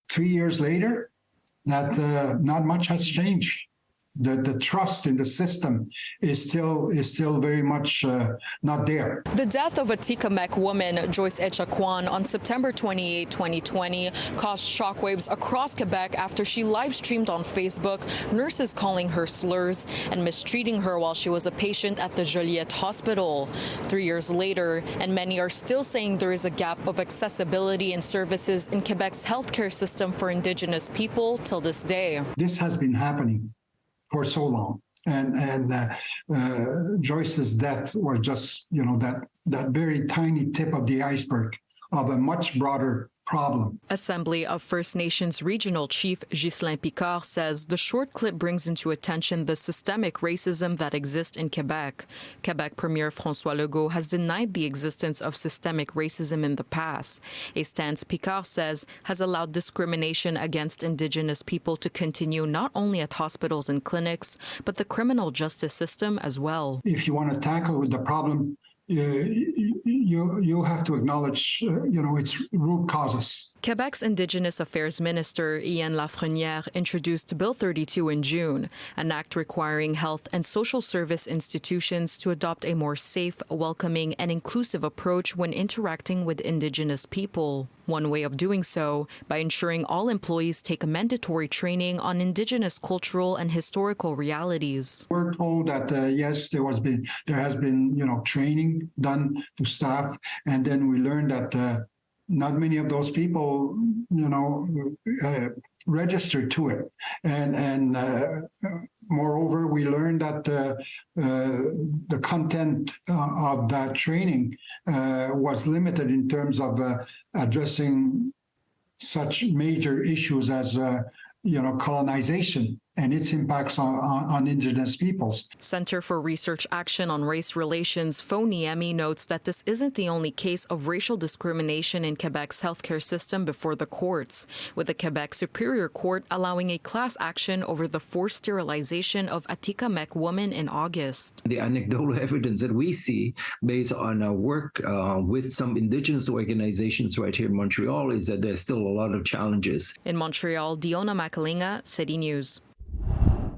3 years later, that not much has changed. The trust in the system is still very much not there. The death of Atikamekw woman Joyce Echaquan on September 28, 2020 caused shockwaves across Quebec after she live-streamed on Facebook nurses calling her slurs and mistreating her while she was a patient at the Joliette Hospital. 3 years later, and many are still saying there is a gap of accessibility and services in Quebec's healthcare system for Indigenous people till this day. This has been happening for so long, and Joyce's death was just that very tiny tip of the iceberg of a much broader problem. Assembly of First Nations Regional Chief Ghislain Picard says the short clip brings into attention the systemic racism that exists in Quebec. Quebec Premier François Legault has denied the existence of systemic racism in the past, a stance Picard says has allowed discrimination against Indigenous people to continue not only at hospitals and clinics, but the criminal justice system as well. If you want to tackle the problem, you have to acknowledge, its root causes. Quebec's Indigenous Affairs Minister Ian Lafrenière introduced Bill 32 in June, an act requiring health and social service institutions to adopt a more safe, welcoming, and inclusive approach when interacting with Indigenous people. One way of doing so, by ensuring all employees take mandatory training on Indigenous cultural and historical realities. We're told that yes, there has been training done to staff, and then we learned that not many of those people registered to it, and moreover, we learned that the content of that training was limited in terms of addressing such major issues as colonization and its impacts on Indigenous peoples. Center for Research Action on Race Relations, FONIEMI, notes that this isn't the only case of racial discrimination in Quebec's healthcare system before the courts, with the Quebec Superior Court allowing a class action over the forced sterilization of Atikamekw woman in August. The anecdotal evidence that we see based on our work with some Indigenous organizations right here in Montreal is that there's still a lot of challenges. In Montreal, Diona Macalinga, City News.